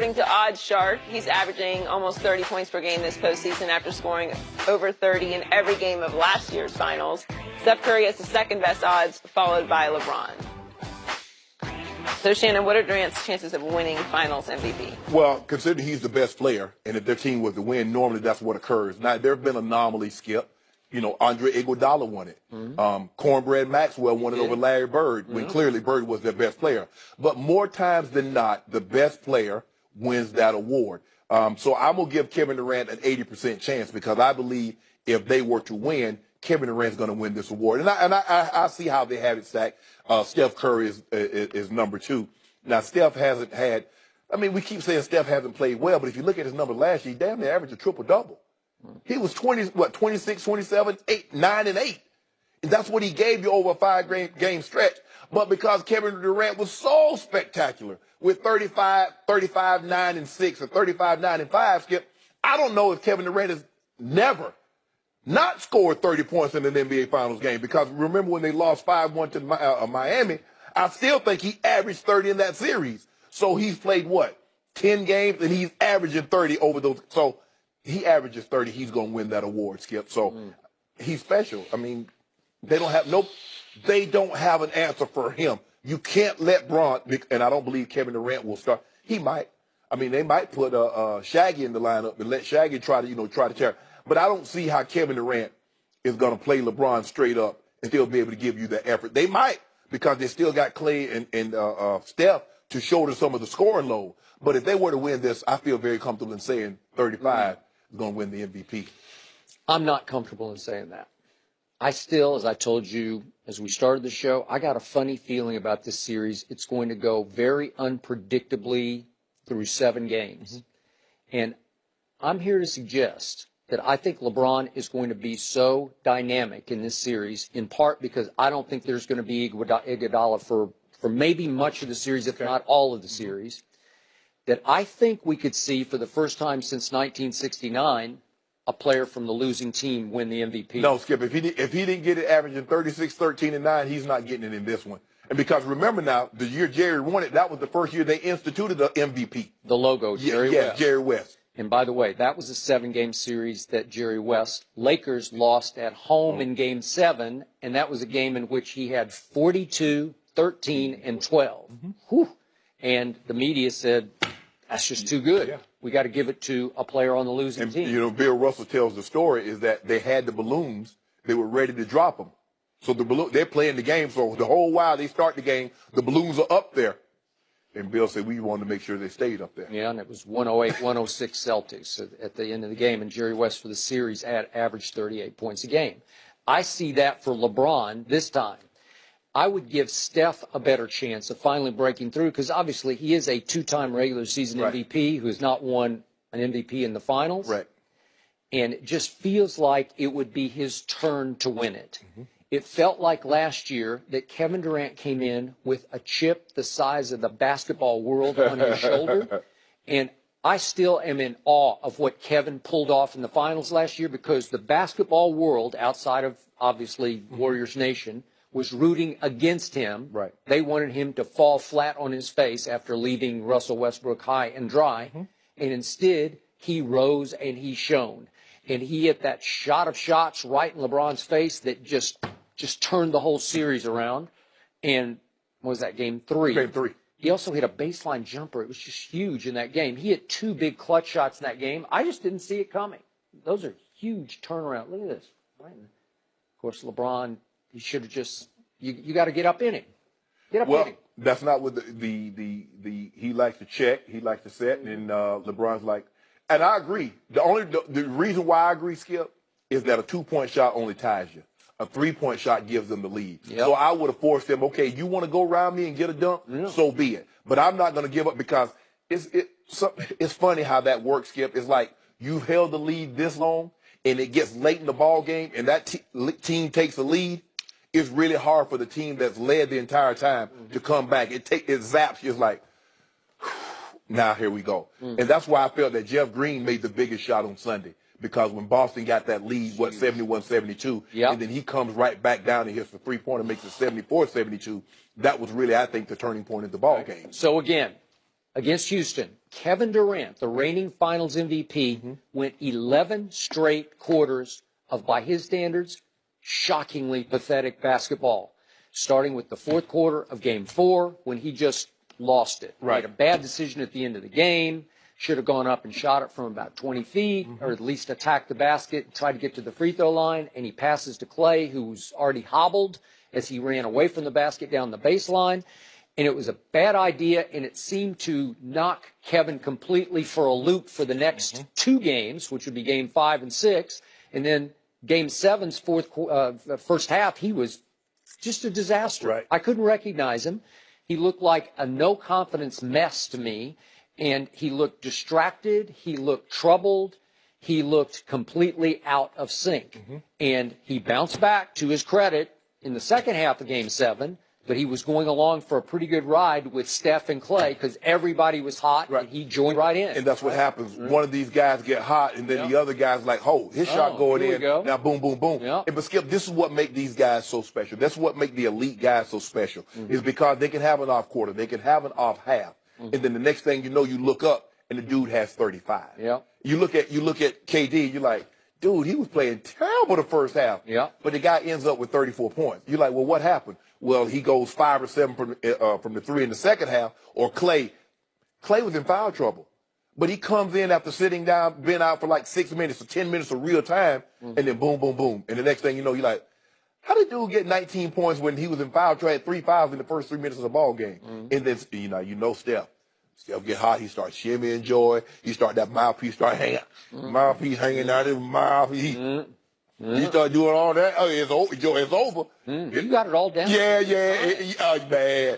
according to Odds Shark, he's averaging almost 30 points per game this postseason after scoring over 30 in every game of last year's finals. Steph Curry has the second best odds, followed by LeBron. So, Shannon, what are Durant's chances of winning Finals MVP? Well, considering he's the best player, and if their team was to win, normally that's what occurs. Now, there have been anomalies, Skip. You know, Andre Iguodala won it. Cornbread Maxwell won it over Larry Bird, when clearly Bird was their best player. But more times than not, the best player wins that award. So I'm going to give Kevin Durant an 80% chance, because I believe if they were to win, Kevin Durant's going to win this award. And I see how they have it stacked. Steph Curry is number 2. Now, Steph hasn't had, I mean, we keep saying Steph hasn't played well, but if you look at his number last year, he damn near averaged a triple-double. He was 26, 27, 8, 9, and 8. And that's what he gave you over a 5-game stretch. But because Kevin Durant was so spectacular with 35, 9, and 6, or 35, 9, and 5, Skip, I don't know if Kevin Durant has never not scored 30 points in an NBA Finals game, because remember when they lost 5-1 to Miami, I still think he averaged 30 in that series. So he's played, 10 games, and he's averaging 30 over those. So he averages 30, he's going to win that award, Skip. So he's special. I mean, they don't have an answer for him. You can't let Bron, and I don't believe Kevin Durant will start. He might. I mean, they might put Shaggy in the lineup and let Shaggy try to tear. But I don't see how Kevin Durant is going to play LeBron straight up and still be able to give you the effort. They might, because they still got Clay and Steph to shoulder some of the scoring load. But if they were to win this, I feel very comfortable in saying 35 is going to win the MVP. I'm not comfortable in saying that. I still, as I told you as we started the show, I got a funny feeling about this series. It's going to go very unpredictably through 7 games. And I'm here to suggest that I think LeBron is going to be so dynamic in this series, in part because I don't think there's going to be Iguodala for maybe much of the series, if not all of the series, that I think we could see for the first time since 1969 a player from the losing team win the MVP. No, Skip, if he didn't get it averaging 36, 13, and 9, he's not getting it in this one. And because remember now, the year Jerry won it, that was the first year they instituted the MVP. The logo, Jerry West. Yeah, Jerry West. And by the way, that was a 7-game series that Jerry West, Lakers, lost at home in Game 7, and that was a game in which he had 42, 13, and 12. Whew. And the media said, that's just too good. We got to give it to a player on the losing team. You know, Bill Russell tells the story is that they had the balloons. They were ready to drop them. So they're playing the game. So the whole while they start the game, the balloons are up there. And Bill said, we wanted to make sure they stayed up there. Yeah, and it was 108-106 Celtics at the end of the game. And Jerry West for the series averaged 38 points a game. I see that for LeBron this time. I would give Steph a better chance of finally breaking through, because obviously he is a 2-time regular season MVP who has not won an MVP in the finals. Right. And it just feels like it would be his turn to win it. It felt like last year that Kevin Durant came in with a chip the size of the basketball world on his shoulder. And I still am in awe of what Kevin pulled off in the finals last year, because the basketball world, outside of, obviously, Warriors Nation, was rooting against him. Right. They wanted him to fall flat on his face after leaving Russell Westbrook high and dry. And instead, he rose and he shone. And he hit that shot of shots right in LeBron's face that just turned the whole series around. And what was that, game 3? Game 3. He also hit a baseline jumper. It was just huge in that game. He hit 2 big clutch shots in that game. I just didn't see it coming. Those are huge turnaround. Look at this. Right? Of course, LeBron, he should have just, you got to get up in him. Get up in him. That's not what he likes to check. He likes to set. And LeBron's like, and I agree. The reason why I agree, Skip, is that a 2-point shot only ties you. A 3-point shot gives them the lead. So I would have forced them, okay, you want to go around me and get a dunk? So be it. But I'm not going to give up, because it's funny how that works, Skip. It's like you've held the lead this long, and it gets late in the ball game, and that team takes the lead. It's really hard for the team that's led the entire time to come back. It zaps you. It's like, now here we go. And that's why I felt that Jeff Green made the biggest shot on Sunday. Because when Boston got that lead, 71-72, and then he comes right back down and hits the 3-pointer, makes it 74-72, that was really, I think, the turning point in the ball game. So, again, against Houston, Kevin Durant, the reigning Finals MVP, went 11 straight quarters of, by his standards, shockingly pathetic basketball, starting with the fourth quarter of Game 4 when he just lost it. Right. Made a bad decision at the end of the game. Should have gone up and shot it from about 20 feet, or at least attacked the basket and tried to get to the free throw line. And he passes to Clay, who's already hobbled as he ran away from the basket down the baseline. And it was a bad idea, and it seemed to knock Kevin completely for a loop for the next two games, which would be Game 5 and 6. And then Game 7's first half, he was just a disaster. Right. I couldn't recognize him. He looked like a no-confidence mess to me. And he looked distracted, he looked troubled, he looked completely out of sync. And he bounced back, to his credit, in the second half of Game 7, but he was going along for a pretty good ride with Steph and Clay because everybody was hot, and he joined right in. And that's what happens. One of these guys get hot, and then the other guy's like, oh, his shot going in. Now, boom, boom, boom. And, but, Skip, this is what makes these guys so special. That's what makes the elite guys so special, is because they can have an off quarter. They can have an off half. And then the next thing you know, you look up and the dude has 35. You look at KD, you're like, dude, he was playing terrible the first half. But the guy ends up with 34 points. You're like, well, what happened? Well, he goes 5 or 7 from the 3 in the second half. Or Clay was in foul trouble. But he comes in after sitting down, been out for like 6 minutes or 10 minutes of real time, and then boom, boom, boom. And the next thing you know, you're like, how did dude get 19 points when he was in foul trouble, had 3 fouls in the first 3 minutes of the ball game? And then, you know Steph. Steph get hot. He starts shimmying joy. He start that mouthpiece start hanging. Mouthpiece hanging out of his mouth. He start doing all that. Oh, it's over. It's over. You got it all down. Man.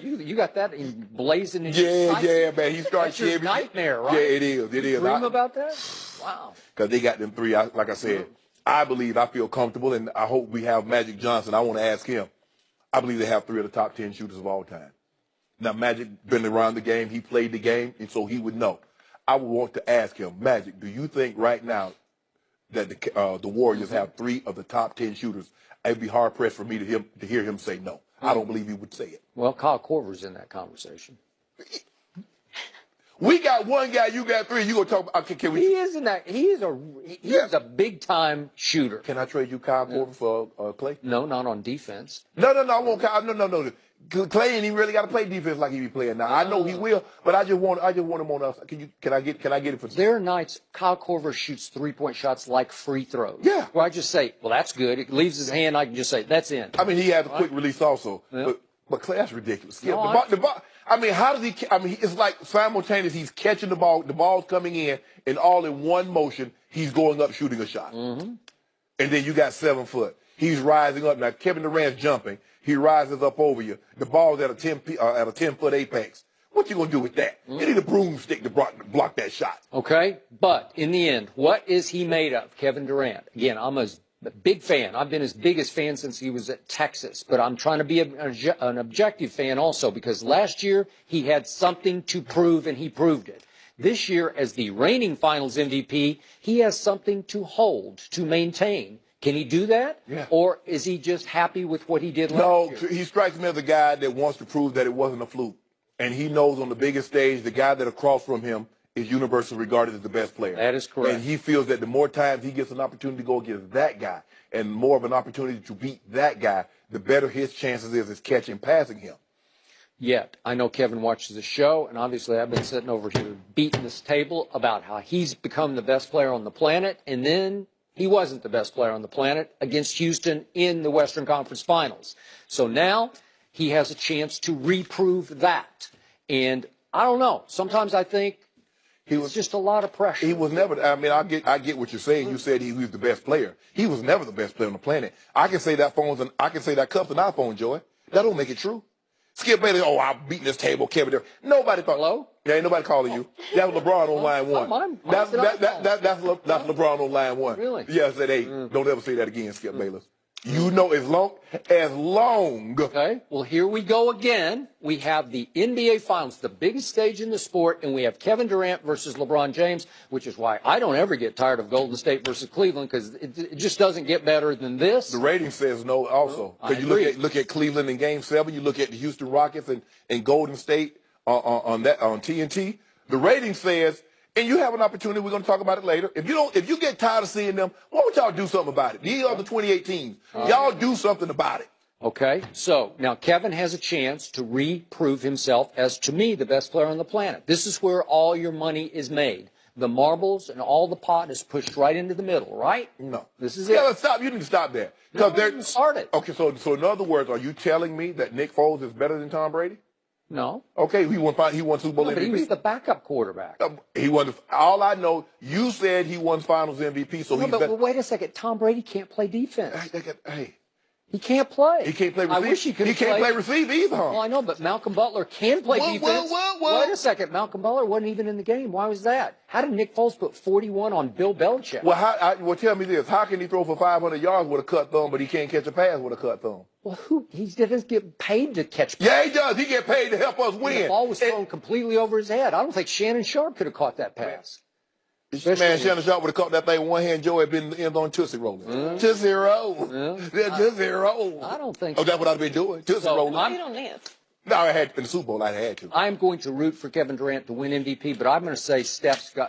You got that blazing in your sight. Man. He starts shimmying. That's your nightmare, right? Yeah, it is. It is. Dream about that? Wow. Because they got them 3. Like I said, I feel comfortable, and I hope we have Magic Johnson. I want to ask him. I believe they have 3 of the top 10 shooters of all time. Now, Magic been around the game. He played the game, and so he would know. I would want to ask him, Magic, do you think right now that the Warriors have 3 of the top 10 shooters? It'd be hard-pressed for me to hear him say no. I don't believe he would say it. Well, Kyle Korver's in that conversation. We got one guy, you got 3. You gonna talk about? Can we? He is in that. He is a big-time shooter. Can I trade you Kyle Korver for Clay? No, not on defense. No. I won't. No. Clay ain't even really got to play defense like he be playing now. I know he will, but I just want him on us. Can I get it for? There are nights Kyle Korver shoots 3-point shots like free throws. Yeah. Where I just say, well, that's good. It leaves his hand. I can just say, that's in. I mean, he has a quick release also, but Clay, that's ridiculous. No, I mean, how does he? I mean, it's like simultaneous. He's catching the ball's coming in, and all in one motion, he's going up shooting a shot. And then you got 7 foot. He's rising up. Now, Kevin Durant's jumping. He rises up over you. The ball's at a 10-foot apex. What you gonna do with that? You need a broomstick to block that shot. Okay, but in the end, what is he made of, Kevin Durant? Again, I'm a big fan. I've been his biggest fan since he was at Texas, but I'm trying to be an objective fan also because last year he had something to prove and he proved it. This year, as the reigning Finals MVP, he has something to hold, to maintain. Can he do that? Yeah. Or is he just happy with what he did last year? No, he strikes me as a guy that wants to prove that it wasn't a fluke. And he knows on the biggest stage, the guy that across from him is universally regarded as the best player. That is correct. And he feels that the more times he gets an opportunity to go against that guy and more of an opportunity to beat that guy, the better his chances is catching passing him. Yet, I know Kevin watches the show, and obviously I've been sitting over here beating this table about how he's become the best player on the planet, and then he wasn't the best player on the planet against Houston in the Western Conference Finals. So now he has a chance to reprove that. And I don't know. Sometimes I think it's just a lot of pressure. He was never. I mean, I get what you're saying. You said he was the best player. He was never the best player on the planet. I can say that cup's an iPhone, Joy. That don't make it true. Skip Bailey, I'm beating this table, Kevin Durant. Nobody thought. Hello? There ain't nobody calling you. That was LeBron on line 1. That's LeBron on line 1. Really? Yes, at 8. Don't ever say that again, Skip Bayless. You know, as long. Okay. Well, here we go again. We have the NBA Finals, the biggest stage in the sport, and we have Kevin Durant versus LeBron James, which is why I don't ever get tired of Golden State versus Cleveland because it just doesn't get better than this. The rating says no also. Because you look at Cleveland in Game 7, you look at the Houston Rockets and Golden State on TNT. The rating says, and you have an opportunity, we're going to talk about it later. If you get tired of seeing them, why don't y'all do something about it? These are the 28 teams. Y'all do something about it. Okay, so now Kevin has a chance to reprove himself as, to me, the best player on the planet. This is where all your money is made. The marbles and all the pot is pushed right into the middle, right? No. This is it. Yeah, let's stop. You need to stop that. No, they're started. Okay, so in other words, are you telling me that Nick Foles is better than Tom Brady? No. Okay, he won Super Bowl MVP. But he was the backup quarterback. He won. All I know, you said he won Finals MVP, so he's better. But wait a second. Tom Brady can't play defense. Hey. He can't play. He can't play receive. I wish he could. He can't play receive either. Huh? Well, I know, but Malcolm Butler can play defense. Wait a second. Malcolm Butler wasn't even in the game. Why was that? How did Nick Foles put 41 on Bill Belichick? Well, tell me this. How can he throw for 500 yards with a cut thumb, but he can't catch a pass with a cut thumb? Well, he doesn't get paid to catch passes. Yeah, he does. He get paid to help us win. The ball was thrown completely over his head. I don't think Shannon Sharp could have caught that pass. Man, Shannon Sharp would have caught that thing one hand. Joe had been in the end on Tootsie Rolling. Tootsie Roll. Tootsie Roll. I don't think so. Oh, that's what I'd been doing. Tootsie Rolling. You don't dance. No, I had in the Super Bowl. I had to. I'm going to root for Kevin Durant to win MVP, but I'm going to say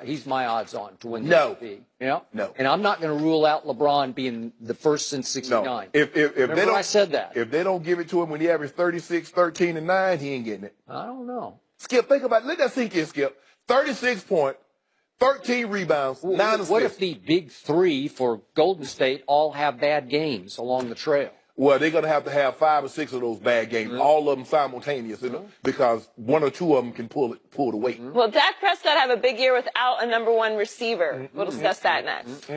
he's my odds on to win the MVP. Yeah? No. And I'm not going to rule out LeBron being the first since '69. No. If they don't, I said that. If they don't give it to him when he averaged 36, 13, and 9, he ain't getting it. I don't know. Skip, think about it. Let that sink in, Skip. 36 points, 13 rebounds, 9 assists. What if the big three for Golden State all have bad games along the trail? Well, they're going to have 5 or 6 of those bad games, all of them simultaneous, because 1 or 2 of them can pull the weight. Will Dak Prescott have a big year without a number 1 receiver? We'll discuss that next.